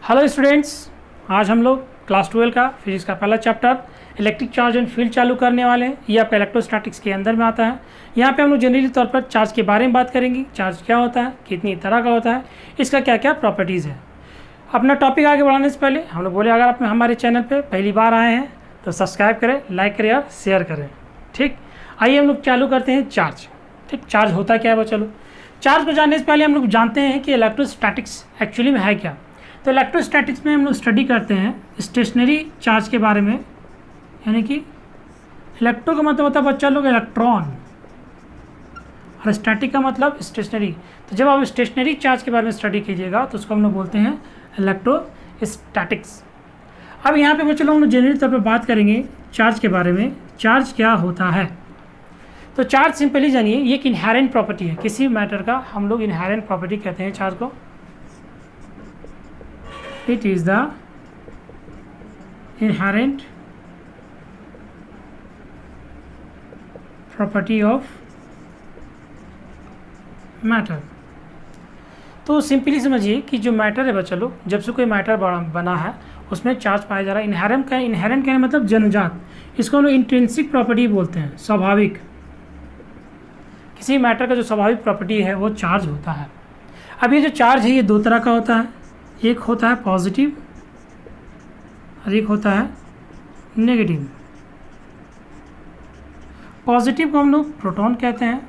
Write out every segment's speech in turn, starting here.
Hello students, आज हम लोग क्लास 12 का फिजिक्स का पहला chapter electric charge and field चालू करने वाले हैं। ये आपका इलेक्ट्रोस्टैटिक्स के अंदर में आता है। यहाँ पे हम लोग जनरली तौर पर चार्ज के बारे में बात करेंगे। चार्ज क्या होता है, कितनी तरह का होता है, इसका क्या क्या प्रॉपर्टीज़ है। अपना टॉपिक आगे बढ़ाने से पहले हम लोग बोले, अगर आप हमारे चैनल पर पहली बार आए हैं तो सब्सक्राइब करें, लाइक करें और शेयर करें। ठीक, आइए हम लोग चालू करते हैं चार्ज। ठीक, चार्ज होता क्या है वो। चलो, चार्ज को जानने से पहले हम लोग जानते हैं कि इलेक्ट्रोस्टैटिक्स एक्चुअली में है क्या। तो इलेक्ट्रोस्टैटिक्स में हम लोग स्टडी करते हैं स्टेशनरी चार्ज के बारे में, यानी कि इलेक्ट्रो का मतलब होता है बच्चा लोग इलेक्ट्रॉन, और स्टैटिक का मतलब स्टेशनरी। तो जब आप स्टेशनरी चार्ज के बारे में स्टडी कीजिएगा तो उसको हम लोग बोलते हैं इलेक्ट्रोस्टैटिक्स। अब यहाँ पे बच्चों लोग हम लोग जनरली तौर पर बात करेंगे चार्ज के बारे में। चार्ज क्या होता है, तो चार्ज सिंपली जानिए ये एक इनहेरेंट प्रॉपर्टी है किसी मैटर का। हम लोग इनहेरेंट प्रॉपर्टी कहते हैं चार्ज को। It is the inherent property of matter। तो सिंपली समझिए कि जो मैटर है बच्चा लोग, जब से कोई मैटर बना है उसमें चार्ज पाया जा रहा है। इनहेरेंट कहने मतलब जन्मजात, इसको हम लोग इंट्रिंसिक प्रॉपर्टी बोलते हैं, स्वाभाविक। किसी मैटर का जो स्वाभाविक प्रॉपर्टी है वो चार्ज होता है। अब ये जो चार्ज है ये दो तरह का होता है, एक होता है पॉजिटिव और एक होता है नेगेटिव। पॉजिटिव को हम लोग प्रोटॉन कहते हैं,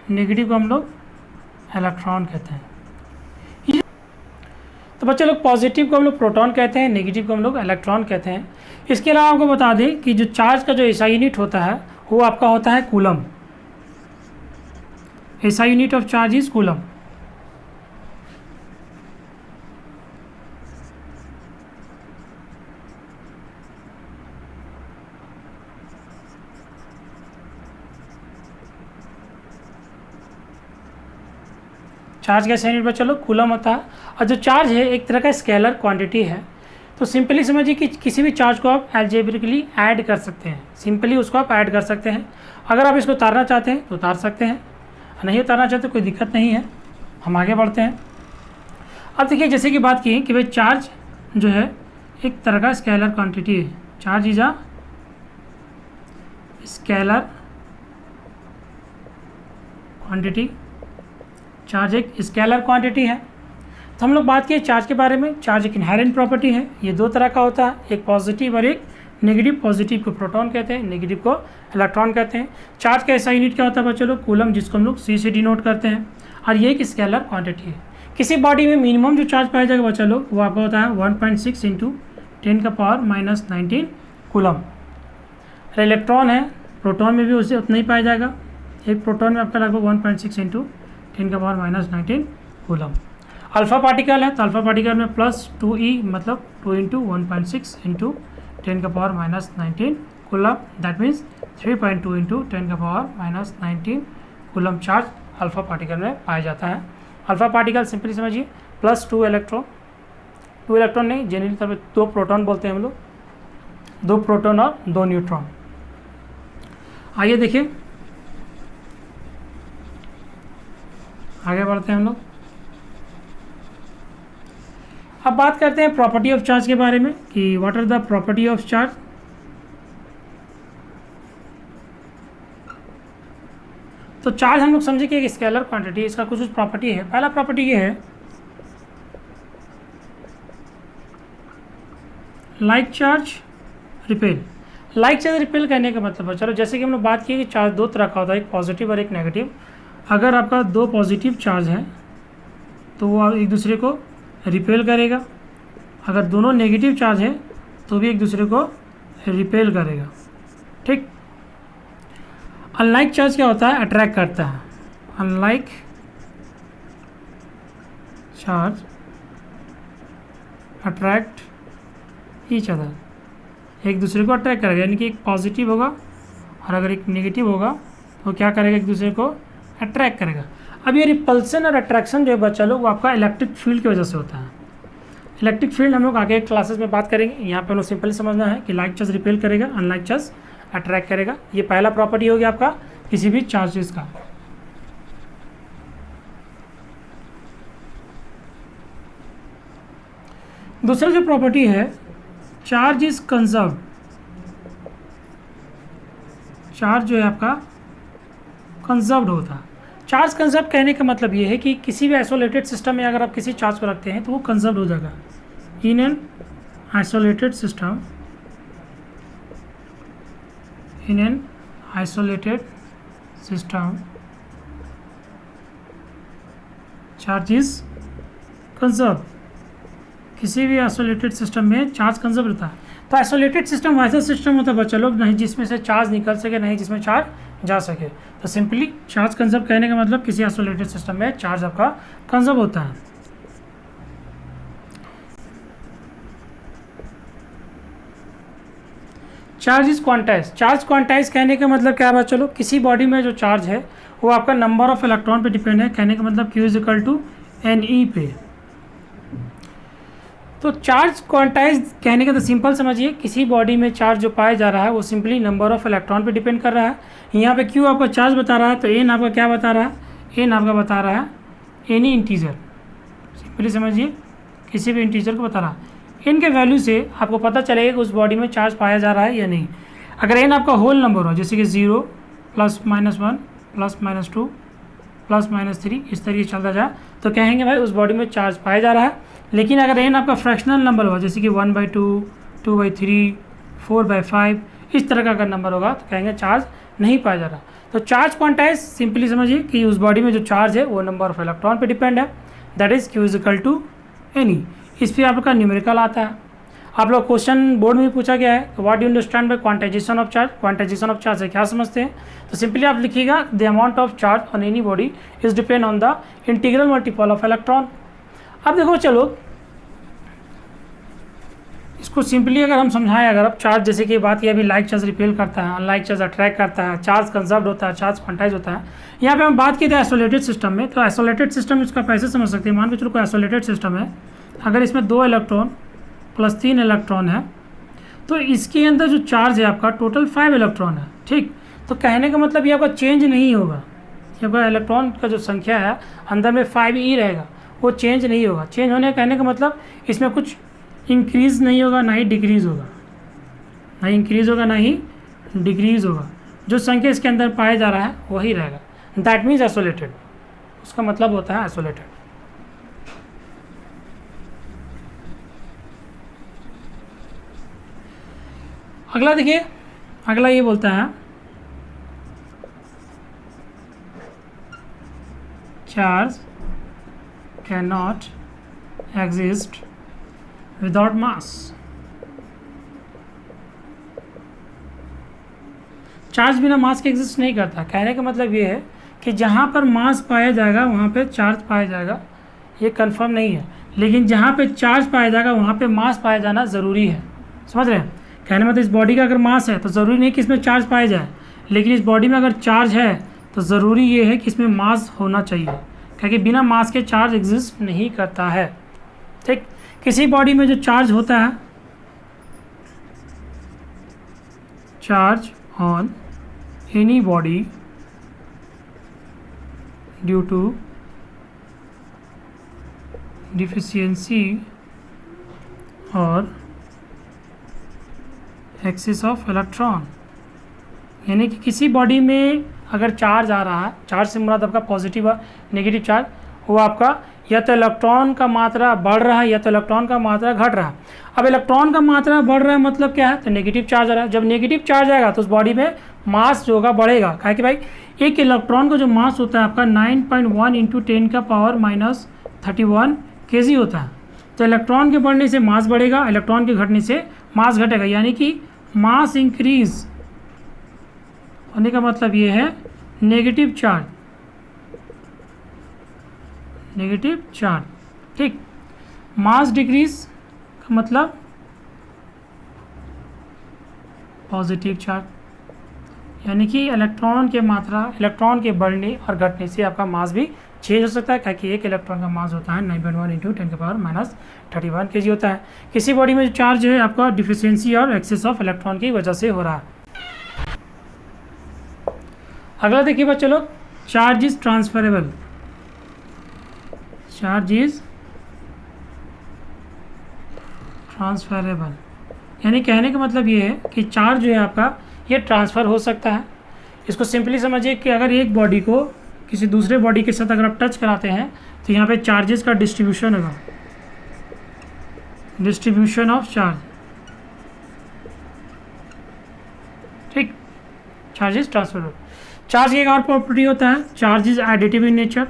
नेगेटिव को हम लोग इलेक्ट्रॉन कहते हैं। तो बच्चे लोग पॉजिटिव को हम लोग प्रोटॉन कहते हैं, नेगेटिव को हम लोग इलेक्ट्रॉन कहते हैं। इसके अलावा आपको बता दें कि जो चार्ज का जो एसआई यूनिट होता है वो आपका होता है coulomb. SI unit of charge is coulomb. Charge का एसआई यूनिट बच्चा लोग कूलम होता है। और जो चार्ज है एक तरह का स्केलर क्वांटिटी है। तो सिंपली समझिए कि किसी भी चार्ज को आप एल्जेब्रिकली ऐड कर सकते हैं, सिंपली उसको आप ऐड कर सकते हैं। अगर आप इसको उतारना चाहते हैं तो उतार सकते हैं, नहीं उतारना चाहते कोई दिक्कत नहीं है। हम आगे बढ़ते हैं। अब देखिए, जैसे कि बात की कि भाई चार्ज जो है एक तरह का स्केलर क्वांटिटी है। Charge is a scalar quantity. Charge एक स्केलर क्वांटिटी है। तो हम लोग बात किए चार्ज के बारे में। चार्ज एक इनहेरेंट प्रॉपर्टी है। ये दो तरह का होता है, एक पॉजिटिव और एक नेगेटिव। पॉजिटिव को प्रोटॉन कहते हैं, नेगेटिव को इलेक्ट्रॉन कहते हैं। चार्ज का ऐसा यूनिट क्या होता है बच्चों लोग, कूलम, जिसको हम लोग सी से डिनोट करते हैं। और ये एक स्केलर क्वांटिटी है। किसी बॉडी में मिनिमम जो चार्ज पाया जाएगा बच्चा लोग वो आपका होता है 1.6 × 10⁻⁻19 कूलम। इलेक्ट्रॉन है, प्रोटॉन में भी उसे उतना ही पाया जाएगा। एक प्रोटॉन में आपका लगभग 1.6 × 10⁻⁻19 कूलम। अल्फा पार्टिकल है तो अल्फा पार्टिकल में +2e मतलब 2 × 1.6 × 10⁻⁻19 coulomb. That means 3.2 × 10⁻⁻19 coulomb charge alpha particle में पाया जाता है। अल्फा पार्टिकल सिंपली समझिए +2 इलेक्ट्रॉन, 2 इलेक्ट्रॉन नहीं, जनरली तौर पर 2 प्रोटॉन बोलते हैं हम लोग, 2 प्रोटॉन और 2 न्यूट्रॉन। आइए देखिए, आगे बढ़ते हैं हम लोग। अब बात करते हैं प्रॉपर्टी ऑफ चार्ज के बारे में कि what are the property of charge. तो चार्ज हम लोग समझे कि एक स्केलर क्वांटिटी, इसका कुछ प्रॉपर्टी है। पहला प्रॉपर्टी ये है, like charge repel. Like charge repel कहने का मतलब है, चलो जैसे कि हम लोग बात की कि चार्ज दो तरह का होता है, एक पॉजिटिव और एक नेगेटिव। अगर आपका 2 पॉजिटिव चार्ज है तो वो एक दूसरे को रिपेल करेगा। अगर दोनों नेगेटिव चार्ज है तो भी एक दूसरे को रिपेल करेगा। ठीक, अनलाइक चार्ज क्या होता है, अट्रैक्ट करता है। Unlike charge attract each other, एक दूसरे को अट्रैक्ट करेगा। यानी कि एक पॉजिटिव होगा और अगर एक नेगेटिव होगा तो क्या करेगा, एक दूसरे को अट्रैक्ट करेगा। अब ये रिपल्सन और अट्रैक्शन जो है बच्चा लोग वो आपका इलेक्ट्रिक फील्ड की वजह से होता है। इलेक्ट्रिक फील्ड हम लोग आगे क्लासेस में बात करेंगे। यहाँ पे हम लोग सिंपली समझना है कि लाइक चार्ज रिपेल करेगा, अनलाइक चार्ज अट्रैक्ट करेगा। ये पहला प्रॉपर्टी हो गया आपका किसी भी चार्जेस का। दूसरा जो प्रॉपर्टी है, चार्ज इज कंजर्व, चार्ज जो है आपका कंजर्व्ड होता है। चार्ज कंजर्व कहने का मतलब ये है कि किसी भी आइसोलेटेड सिस्टम में अगर आप किसी चार्ज को रखते हैं तो वो कंजर्व हो जाएगा। In an isolated system, in an isolated system charge is conserve, किसी भी आइसोलेटेड सिस्टम में चार्ज कंजर्व रहता है। तो आइसोलेटेड सिस्टम वैसा सिस्टम होता है बच्चा लोग, नहीं जिसमें से चार्ज निकल सके, नहीं जिसमें चार्ज जा सके। तो सिंपली चार्ज कंजर्व कहने का मतलब किसी आइसोलेटेड सिस्टम में चार्ज आपका कंजर्व होता है। Charge is quantize, charge quantize कहने का मतलब क्या है बच्चा लोग, किसी बॉडी में जो चार्ज है वो आपका नंबर ऑफ इलेक्ट्रॉन पे डिपेंड है। कहने का मतलब Q is equal to NE पे। तो चार्ज क्वांटाइज कहने का तो सिंपल समझिए, किसी बॉडी में चार्ज जो पाया जा रहा है वो सिंपली नंबर ऑफ इलेक्ट्रॉन पे डिपेंड कर रहा है। यहाँ पे Q आपका चार्ज बता रहा है, तो N आपका क्या बता रहा है, N आपका बता रहा है एनी इंटीजर। सिंपली समझिए, किसी भी इंटीजर को बता रहा है। N के वैल्यू से आपको पता चलेगा कि उस बॉडी में चार्ज पाया जा रहा है या नहीं। अगर N आपका होल नंबर हो, जैसे कि 0 +-1 +-2 +-3 इस तरीके से चलता जाए, तो कहेंगे भाई उस बॉडी में चार्ज पाया जा रहा है। लेकिन अगर N आपका फ्रैक्शनल नंबर होगा, जैसे कि 1/2, 2/3, 4/5 इस तरह का अगर नंबर होगा, तो कहेंगे चार्ज नहीं पाया जा रहा। तो चार्ज क्वांटाइज सिंपली समझिए कि उस बॉडी में जो चार्ज है वो नंबर ऑफ इलेक्ट्रॉन पे डिपेंड है, that is Q is equal to NE। इस पर आपका न्यूमेरिकल आता है। आप लोग क्वेश्चन बोर्ड में पूछा गया है, what you understand by quantization of charge, quantization of charge है क्या समझते हैं। तो सिंपली आप लिखिएगा the amount of charge on any body is depend on the integral multiple of electron. अब देखो चलो इसको सिंपली अगर हम समझाएं, अगर आप चार्ज जैसे कि बात की अभी लाइक चार्ज रिपेल करता है, अनलाइक चार्ज अट्रैक्ट करता है, चार्ज कंजर्व्ड होता है, चार्ज क्वांटाइज होता है। यहाँ पे हम बात की थी आइसोलेटेड सिस्टम में, तो आइसोलेटेड सिस्टम इसका कैसे समझ सकते हैं। मान के चलो कोई आइसोलेटेड सिस्टम है, अगर इसमें 2 इलेक्ट्रॉन प्लस 3 इलेक्ट्रॉन है, तो इसके अंदर जो चार्ज है आपका टोटल 5 इलेक्ट्रॉन है, ठीक। तो कहने का मतलब ये आपका चेंज नहीं होगा, ये आपका इलेक्ट्रॉन का जो संख्या है अंदर में 5e रहेगा, वो चेंज नहीं होगा। चेंज होने का कहने का मतलब इसमें कुछ इंक्रीज़ नहीं होगा, ना ही डिक्रीज़ होगा, ना ही इंक्रीज़ होगा, ना ही डिक्रीज़ होगा। जो संख्या इसके अंदर पाया जा रहा है वही रहेगा, दैट मीन्स आइसोलेटेड, उसका मतलब होता है आइसोलेटेड। अगला देखिए, अगला ये बोलता है charge can not exist without mass. Charge बिना मास के एग्जिस्ट नहीं करता। कहने का मतलब ये है कि जहाँ पर मास पाया जाएगा वहाँ पे चार्ज पाया जाएगा, ये कंफर्म नहीं है। लेकिन जहाँ पे चार्ज पाया जाएगा वहाँ पे मास पाया जाना ज़रूरी है, समझ रहे हैं। कहने मतलब इस बॉडी का अगर मास है तो ज़रूरी नहीं कि इसमें चार्ज पाया जाए, लेकिन इस बॉडी में अगर चार्ज है तो ज़रूरी ये है कि इसमें मास होना चाहिए, क्योंकि बिना मास के चार्ज एग्जिस्ट नहीं करता है, ठीक। किसी बॉडी में जो चार्ज होता है, charge on any body due to deficiency और एक्सेस ऑफ इलेक्ट्रॉन, यानी कि किसी बॉडी में अगर चार्ज आ रहा है, चार्ज से मुराद आपका पॉजिटिव और नेगेटिव चार्ज, वो आपका या तो इलेक्ट्रॉन का मात्रा बढ़ रहा है या तो इलेक्ट्रॉन का मात्रा घट रहा है। अब इलेक्ट्रॉन का मात्रा बढ़ रहा है मतलब क्या है, तो नेगेटिव चार्ज आ रहा है। जब नेगेटिव चार्ज आएगा तो उस बॉडी में मास जो होगा बढ़ेगा, क्या कि भाई एक इलेक्ट्रॉन का जो मास होता है आपका 9.1 × 10⁻31 kg होता है। तो इलेक्ट्रॉन के बढ़ने से मास बढ़ेगा, इलेक्ट्रॉन के घटने से मास घटेगा, यानी कि मास इंक्रीज होने का मतलब ये है नेगेटिव चार्ज, नेगेटिव चार्ज, ठीक। मास डिक्रीज का मतलब पॉजिटिव चार्ज, यानी कि इलेक्ट्रॉन के मात्रा, इलेक्ट्रॉन के बढ़ने और घटने से आपका मास भी चेंज हो सकता है, क्योंकि एक इलेक्ट्रॉन का मास होता है 9.1 × 10⁻31 kg होता है। किसी बॉडी में जो चार्ज है आपका डिफिशियंसी और एक्सेस ऑफ इलेक्ट्रॉन की वजह से हो रहा है। अगला देखिए बच्चों लोग, charge is transferable, charge is transferable, यानी कहने का मतलब ये है कि चार्ज जो है आपका ये ट्रांसफ़र हो सकता है। इसको सिंपली समझिए कि अगर एक बॉडी को किसी दूसरे बॉडी के साथ अगर आप टच कराते हैं तो यहाँ पे चार्जेस का डिस्ट्रीब्यूशन होगा, डिस्ट्रीब्यूशन ऑफ चार्ज, ठीक, चार्जेस ट्रांसफर। चार्ज की एक और प्रॉपर्टी होता है, charge is additive in nature.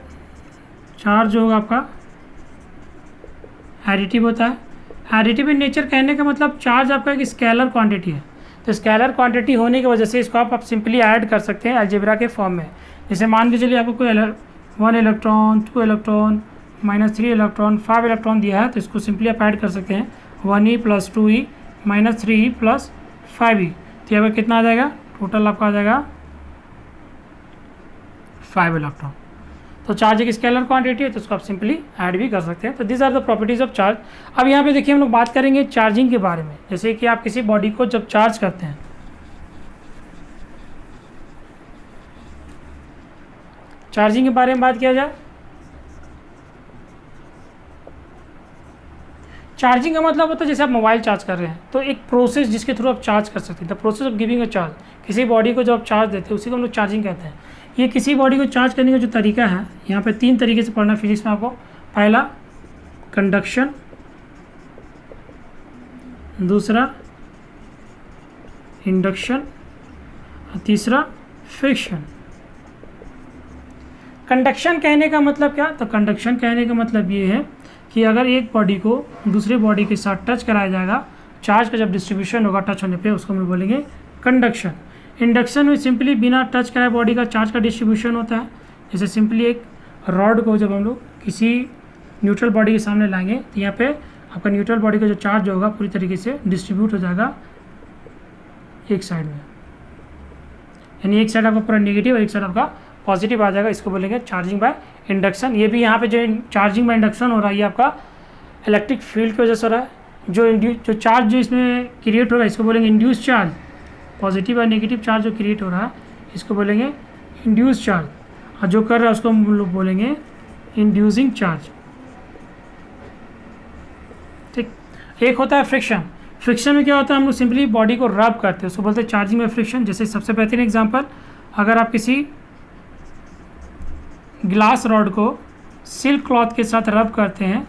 Charge जो होगा आपका एडिटिव होता है। एडिटिव इन नेचर कहने का मतलब चार्ज आपका एक स्केलर क्वांटिटी है, तो स्केलर क्वांटिटी होने की वजह से इसको आप सिंपली ऐड कर सकते हैं अलजेब्रा के फॉर्म में। जैसे मान के चलिए आपको कोई 1 इलेक्ट्रॉन, 2 इलेक्ट्रॉन, -3 इलेक्ट्रॉन, 5 इलेक्ट्रॉन दिया है, तो इसको सिंपली आप ऐड कर सकते हैं 1e + 2e - 3e + 5e, तो यहाँ पर कितना आ जाएगा, टोटल आपका आ जाएगा 5 इलेक्ट्रॉन। तो चार्ज एक स्केलर क्वांटिटी है, तो उसको आप सिंपली ऐड भी कर सकते हैं। तो this are the properties of charge. अब यहाँ पे देखिए हम लोग बात करेंगे चार्जिंग के बारे में। जैसे कि आप किसी बॉडी को जब चार्ज करते हैं, चार्जिंग के बारे में बात किया जाए, चार्जिंग का मतलब होता है जैसे आप मोबाइल चार्ज कर रहे हैं, तो एक प्रोसेस जिसके थ्रू आप चार्ज कर सकते हैं, the process of giving a charge. किसी बॉडी को जब आप चार्ज देते हैं उसी को हम लोग चार्जिंग कहते हैं। ये किसी बॉडी को चार्ज करने का जो तरीका है, यहाँ पे 3 तरीके से पढ़ना फिजिक्स में आपको। पहला कंडक्शन, दूसरा इंडक्शन और तीसरा फ्रिक्शन। कंडक्शन कहने का मतलब क्या, तो कंडक्शन कहने का मतलब ये है कि अगर एक बॉडी को दूसरे बॉडी के साथ टच कराया जाएगा, चार्ज का जब डिस्ट्रीब्यूशन होगा टच होने पे, उसको हम लोग बोलेंगे कंडक्शन। इंडक्शन में सिंपली बिना टच कराए बॉडी का चार्ज का डिस्ट्रीब्यूशन होता है। जैसे सिंपली एक रॉड को जब हम लोग किसी न्यूट्रल बॉडी के सामने लाएंगे, तो यहाँ पे आपका न्यूट्रल बॉडी का जो चार्ज होगा पूरी तरीके से डिस्ट्रीब्यूट हो जाएगा एक साइड में, यानी एक साइड आपका पूरा नेगेटिव और एक साइड आपका पॉजिटिव आ जाएगा। इसको बोलेंगे चार्जिंग बाय इंडक्शन। ये भी यहाँ पे जो चार्जिंग बाय इंडक्शन हो रहा है, ये आपका इलेक्ट्रिक फील्ड की वजह से हो रहा है। जो चार्ज जो इसमें क्रिएट हो रहा है, इसको बोलेंगे इंड्यूस चार्ज। पॉजिटिव और नेगेटिव चार्ज जो क्रिएट हो रहा है, इसको बोलेंगे इंड्यूस चार्ज, और जो कर रहा है उसको हम लोग बोलेंगे इंड्यूसिंग चार्ज, ठीक। एक होता है फ्रिक्शन। फ्रिक्शन में क्या होता है, हम लोग सिंपली बॉडी को रब करते हैं, उसको बोलते हैं चार्जिंग बाय फ्रिक्शन। जैसे सबसे बेहतरीन एग्जांपल, अगर आप किसी ग्लास रॉड को सिल्क क्लॉथ के साथ रब करते हैं,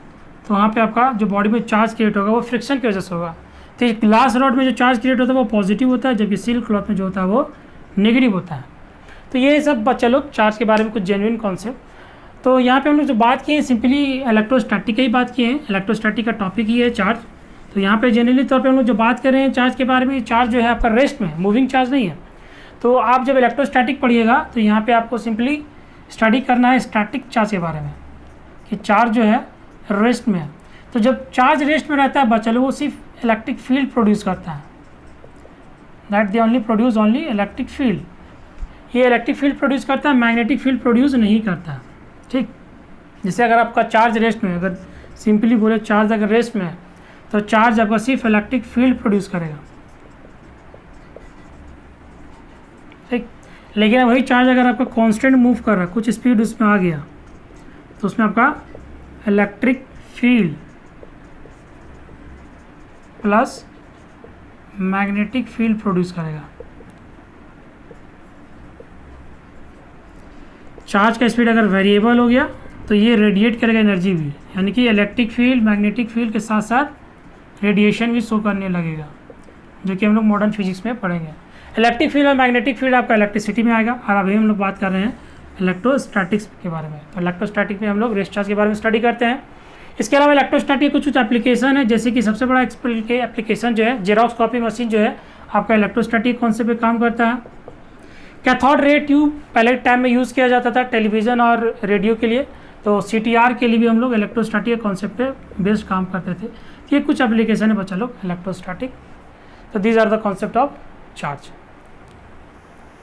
तो वहाँ पे आपका जो बॉडी में चार्ज क्रिएट होगा वो फ्रिक्शन की वजह से होगा। तो इस ग्लास रॉड में जो चार्ज क्रिएट होता है वो पॉजिटिव होता है, जबकि सिल्क क्लॉथ में जो होता है वो नेगेटिव होता है। तो ये सब बच्चा लोग चार्ज के बारे में कुछ जेन्युइन कॉन्सेप्ट। तो यहाँ पे हम लोग जो बात की है सिंपली इलेक्ट्रोस्टैटिक की ही बात की है। इलेक्ट्रोस्टैटिक का टॉपिक ही है चार्ज। तो यहाँ पे जनरली तौर पे हम लोग जो बात कर रहे हैं चार्ज के बारे में, चार्ज जो है आपका रेस्ट में, मूविंग चार्ज नहीं है। तो आप जब इलेक्ट्रोस्टैटिक पढ़िएगा तो यहाँ पे आपको सिंपली स्टडी करना है स्टैटिक चार्ज के बारे में, कि चार्ज जो है रेस्ट में है। तो जब चार्ज रेस्ट में रहता है बच्चा लोग, वो सिर्फ इलेक्ट्रिक फील्ड प्रोड्यूस करता है, that they only produce only electric field. ये इलेक्ट्रिक फील्ड प्रोड्यूस करता है, मैग्नेटिक फील्ड प्रोड्यूस नहीं करता है, ठीक। जैसे अगर आपका चार्ज रेस्ट में, अगर सिंपली बोले चार्ज अगर रेस्ट में है, तो चार्ज आपका सिर्फ इलेक्ट्रिक फील्ड प्रोड्यूस करेगा, ठीक। लेकिन वही चार्ज अगर आपका कांस्टेंट मूव कर रहा है, कुछ स्पीड उसमें आ गया, तो उसमें आपका electric field plus magnetic field produce करेगा। चार्ज का स्पीड अगर वेरिएबल हो गया तो ये रेडिएट करेगा एनर्जी भी, यानी कि इलेक्ट्रिक फील्ड मैग्नेटिक फील्ड के साथ साथ रेडिएशन भी शो करने लगेगा, जो कि हम लोग मॉडर्न फिजिक्स में पढ़ेंगे। इलेक्ट्रिक फील्ड और मैग्नेटिक फील्ड आपका इलेक्ट्रिसिटी में आएगा। और अभी हम लोग बात कर रहे हैं इलेक्ट्रोस्टैटिक्स के बारे में। तो इलेक्ट्रोस्टैटिक में हम लोग रेस्ट चार्ज के बारे में स्टडी करते हैं। इसके अलावा इलेक्ट्रोस्टैटिक के कुछ एप्लीकेशन है, जैसे कि सबसे बड़ा एप्लीकेशन जो है जेरॉक्स कॉपी मशीन जो है आपका इलेक्ट्रोस्टैटिक कॉन्सेप्ट पे काम करता है। कैथोड रे ट्यूब पहले टाइम में यूज़ किया जाता था टेलीविज़न और रेडियो के लिए, तो CTR के लिए भी हम लोग इलेक्ट्रोस्टैटिक कॉन्सेप्ट पे बेस्ड काम करते थे। ये कुछ एप्लीकेशन है बच्चा लोग इलेक्ट्रोस्टैटिक। तो these are the concept of charge.